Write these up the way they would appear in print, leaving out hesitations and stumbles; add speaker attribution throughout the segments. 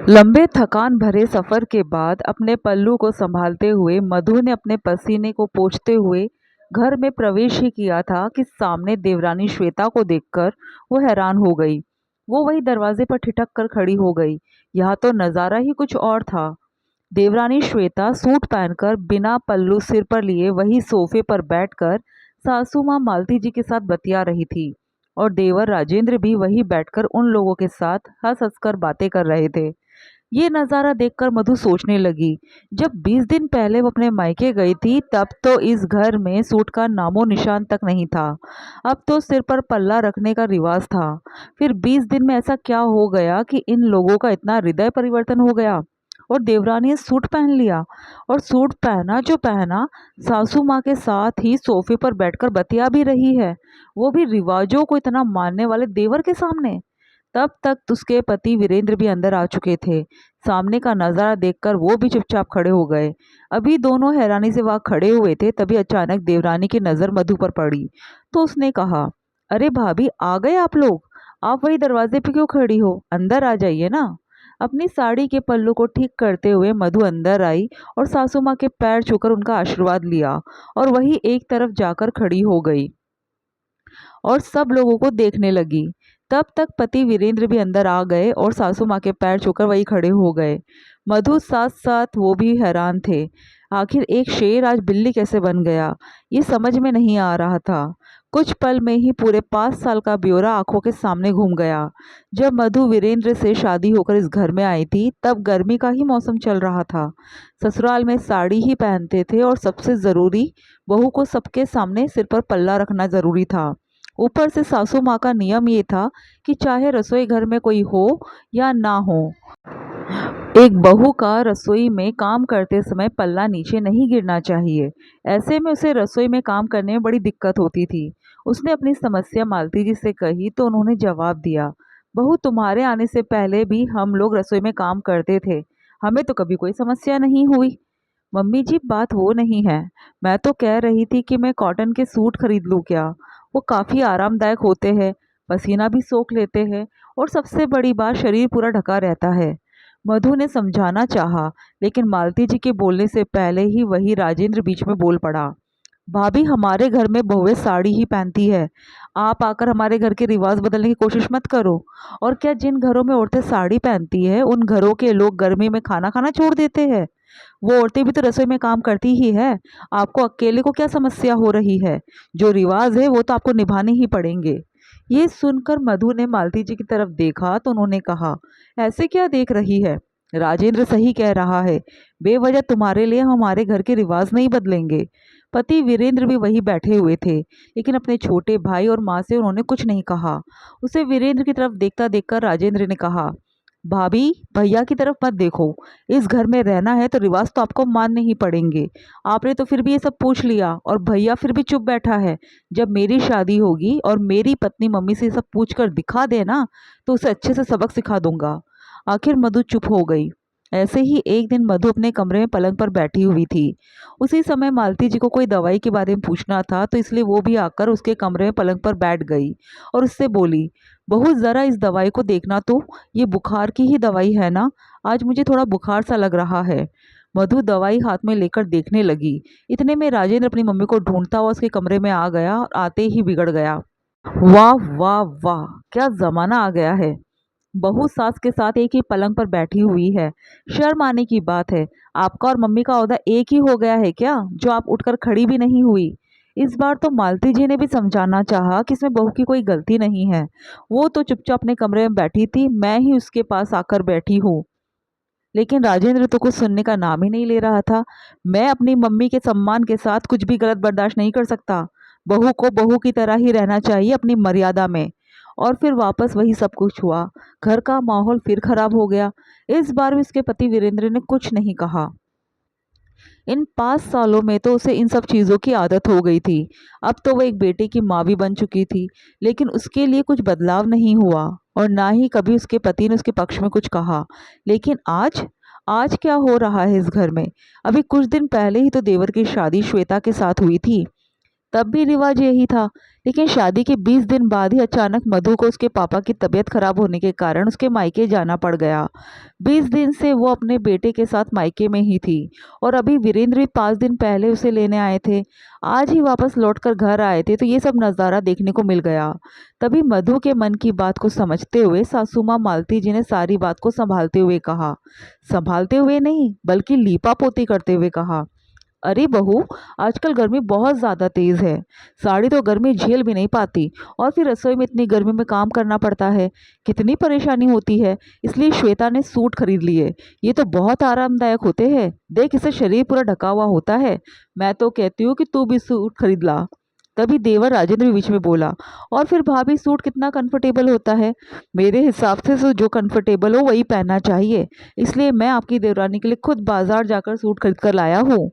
Speaker 1: लंबे थकान भरे सफर के बाद अपने पल्लू को संभालते हुए मधु ने अपने पसीने को पोंछते हुए घर में प्रवेश ही किया था कि सामने देवरानी श्वेता को देखकर वो हैरान हो गई। वो वही दरवाजे पर ठिठक कर खड़ी हो गई। यहाँ तो नज़ारा ही कुछ और था। देवरानी श्वेता सूट पहनकर बिना पल्लू सिर पर लिए वही सोफे पर बैठकर सासू माँ मालती जी के साथ बतिया रही थी और देवर राजेंद्र भी वही बैठकर उन लोगों के साथ हंस हंस कर बातें कर रहे थे। ये नज़ारा देखकर मधु सोचने लगी, जब 20 दिन पहले वो अपने मायके गई थी तब तो इस घर में सूट का नामो निशान तक नहीं था। अब तो सिर पर पल्ला रखने का रिवाज था। फिर 20 दिन में ऐसा क्या हो गया कि इन लोगों का इतना हृदय परिवर्तन हो गया। और देवरानी ने सूट पहन लिया, और सूट पहना जो पहना, सासू माँ के साथ ही सोफे पर बैठकर बतिया भी रही है, वो भी रिवाजों को इतना मानने वाले देवर के सामने। तब तक उसके पति वीरेंद्र भी अंदर आ चुके थे। सामने का नजारा देखकर वो भी चुपचाप खड़े हो गए। अभी दोनों हैरानी से वहां खड़े हुए थे, तभी अचानक देवरानी की नजर मधु पर पड़ी। तो उसने कहा, अरे भाभी, आ गए आप लोग। आप वही दरवाजे पे क्यों खड़ी हो, अंदर आ जाइए ना। अपनी साड़ी के पल्लू को ठीक करते हुए मधु अंदर आई और सासू माँ के पैर छूकर उनका आशीर्वाद लिया और वही एक तरफ जाकर खड़ी हो गई और सब लोगों को देखने लगी। तब तक पति वीरेंद्र भी अंदर आ गए और सासू माँ के पैर छूकर वही खड़े हो गए। मधु साथ साथ वो भी हैरान थे। आखिर एक शेर आज बिल्ली कैसे बन गया, ये समझ में नहीं आ रहा था। कुछ पल में ही पूरे 5 साल का ब्यौरा आंखों के सामने घूम गया। जब मधु वीरेंद्र से शादी होकर इस घर में आई थी तब गर्मी का ही मौसम चल रहा था। ससुराल में साड़ी ही पहनते थे और सबसे ज़रूरी, बहू को सबके सामने सिर पर पल्ला रखना ज़रूरी था। ऊपर से सासू माँ का नियम ये था कि चाहे रसोई घर में कोई हो या ना हो, एक बहू का रसोई में काम करते समय पल्ला नीचे नहीं गिरना चाहिए। ऐसे में उसे रसोई में काम करने में बड़ी दिक्कत होती थी। उसने अपनी समस्या मालती जी से कही तो उन्होंने जवाब दिया, बहू, तुम्हारे आने से पहले भी हम लोग रसोई में काम करते थे, हमें तो कभी कोई समस्या नहीं हुई। मम्मी जी, बात वो नहीं है। मैं तो कह रही थी कि मैं कॉटन के सूट खरीद लूँ क्या। वो काफ़ी आरामदायक होते हैं, पसीना भी सोख लेते हैं और सबसे बड़ी बात, शरीर पूरा ढका रहता है। मधु ने समझाना चाहा, लेकिन मालती जी के बोलने से पहले ही वही राजेंद्र बीच में बोल पड़ा। भाभी, हमारे घर में बहुएं साड़ी ही पहनती है। आप आकर हमारे घर के रिवाज बदलने की कोशिश मत करो। और क्या जिन घरों में औरतें साड़ी पहनती है उन घरों के लोग गर्मी में खाना खाना छोड़ देते हैं। वो औरतें भी तो रसोई में काम करती ही है। आपको अकेले को क्या समस्या हो रही है। जो रिवाज है वो तो आपको निभाने ही पड़ेंगे। ये सुनकर मधु ने मालती जी की तरफ देखा तो उन्होंने कहा, ऐसे क्या देख रही है, राजेंद्र सही कह रहा है। बेवजह तुम्हारे लिए हम हमारे घर के रिवाज नहीं बदलेंगे। पति वीरेंद्र भी वही बैठे हुए थे, लेकिन अपने छोटे भाई और माँ से उन्होंने कुछ नहीं कहा। उसे वीरेंद्र की तरफ देखता देखकर राजेंद्र ने कहा, भाभी, भैया की तरफ मत देखो। इस घर में रहना है तो रिवाज तो आपको मानने ही पड़ेंगे। आपने तो फिर भी ये सब पूछ लिया और भैया फिर भी चुप बैठा है। जब मेरी शादी होगी और मेरी पत्नी मम्मी से ये सब पूछ कर दिखा दे ना, तो उसे अच्छे से सबक सिखा दूंगा। आखिर मधु चुप हो गई। ऐसे ही एक दिन मधु अपने कमरे में पलंग पर बैठी हुई थी। उसी समय मालती जी को कोई दवाई के बारे में पूछना था, तो इसलिए वो भी आकर उसके कमरे में पलंग पर बैठ गई और उससे बोली, बहू, ज़रा इस दवाई को देखना तो, ये बुखार की ही दवाई है ना। आज मुझे थोड़ा बुखार सा लग रहा है। मधु दवाई हाथ में लेकर देखने लगी। इतने में राजेंद्र अपनी मम्मी को ढूंढता हुआ उसके कमरे में आ गया और आते ही बिगड़ गया। वाह वाह वाह, क्या जमाना आ गया है। बहू सास के साथ एक ही पलंग पर बैठी हुई है। शर्म आने की बात है। आपका और मम्मी का ओहदा एक ही हो गया है क्या, जो आप उठकर खड़ी भी नहीं हुई। इस बार तो मालती जी ने भी समझाना चाहा कि इसमें बहू की कोई गलती नहीं है। वो तो चुपचाप अपने कमरे में बैठी थी, मैं ही उसके पास आकर बैठी हूँ। लेकिन राजेंद्र तो कुछ सुनने का नाम ही नहीं ले रहा था। मैं अपनी मम्मी के सम्मान के साथ कुछ भी गलत बर्दाश्त नहीं कर सकता। बहू को बहू की तरह ही रहना चाहिए, अपनी मर्यादा में। और फिर वापस वही सब कुछ हुआ। घर का माहौल फिर खराब हो गया। इस बार भी उसके पति वीरेंद्र ने कुछ नहीं कहा। इन 5 सालों में तो उसे इन सब चीज़ों की आदत हो गई थी। अब तो वह एक बेटे की माँ भी बन चुकी थी, लेकिन उसके लिए कुछ बदलाव नहीं हुआ और ना ही कभी उसके पति ने उसके पक्ष में कुछ कहा। लेकिन आज, आज क्या हो रहा है इस घर में। अभी कुछ दिन पहले ही तो देवर की शादी श्वेता के साथ हुई थी। तब भी रिवाज यही था। लेकिन शादी के 20 दिन बाद ही अचानक मधु को उसके पापा की तबीयत खराब होने के कारण उसके मायके जाना पड़ गया। 20 दिन से वो अपने बेटे के साथ मायके में ही थी और अभी वीरेंद्र भी 5 दिन पहले उसे लेने आए थे। आज ही वापस लौटकर घर आए थे तो ये सब नज़ारा देखने को मिल गया। तभी मधु के मन की बात को समझते हुए सासू माँ मालती जी ने सारी बात को संभालते हुए कहा, संभालते हुए नहीं बल्कि लीपा पोती करते हुए कहा, अरे बहू, आजकल गर्मी बहुत ज़्यादा तेज़ है। साड़ी तो गर्मी झेल भी नहीं पाती और फिर रसोई में इतनी गर्मी में काम करना पड़ता है, कितनी परेशानी होती है। इसलिए श्वेता ने सूट खरीद लिए। ये तो बहुत आरामदायक होते हैं। देख, इससे शरीर पूरा ढका हुआ होता है। मैं तो कहती हूँ कि तू भी सूट खरीद ला। तभी देवर राजेंद्र भी बीच में बोला, और फिर भाभी, सूट कितना कंफर्टेबल होता है। मेरे हिसाब से तो जो कंफर्टेबल हो वही पहनना चाहिए। इसलिए मैं आपकी देवरानी के लिए खुद बाजार जाकर सूट खरीद कर लाया हूँ।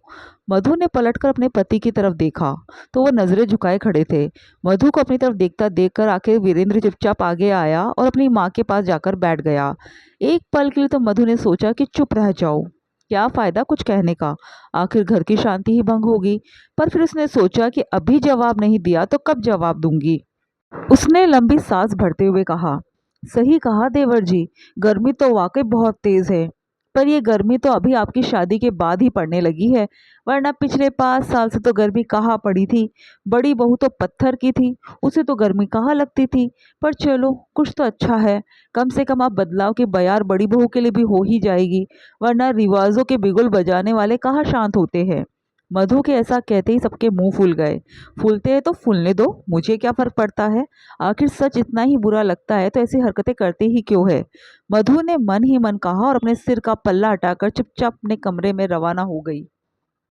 Speaker 1: मधु ने पलटकर अपने पति की तरफ देखा तो वो नजरें झुकाए खड़े थे। मधु को अपनी तरफ देखता देखकर आखिर वीरेंद्र चुपचाप आगे आया और अपनी माँ के पास जाकर बैठ गया। एक पल के लिए तो मधु ने सोचा कि चुप रह जाओ, क्या फायदा कुछ कहने का, आखिर घर की शांति ही भंग होगी। पर फिर उसने सोचा कि अभी जवाब नहीं दिया तो कब जवाब दूंगी। उसने लंबी सांस भरते हुए कहा, सही कहा देवर जी, गर्मी तो वाकई बहुत तेज है। पर ये गर्मी तो अभी आपकी शादी के बाद ही पड़ने लगी है, वरना पिछले 5 साल से तो गर्मी कहाँ पड़ी थी। बड़ी बहू तो पत्थर की थी, उसे तो गर्मी कहाँ लगती थी। पर चलो, कुछ तो अच्छा है, कम से कम आप बदलाव की बयार बड़ी बहू के लिए भी हो ही जाएगी, वरना रिवाजों के बिगुल बजाने वाले कहाँ शांत होते हैं। मधु के ऐसा कहते ही सबके मुंह फूल गए। फूलते हैं तो फूलने दो, मुझे क्या फर्क पड़ता है। आखिर सच इतना ही बुरा लगता है तो ऐसी हरकतें करते ही क्यों है। मधु ने मन ही मन कहा और अपने सिर का पल्ला हटाकर चुपचाप अपने कमरे में रवाना हो गई।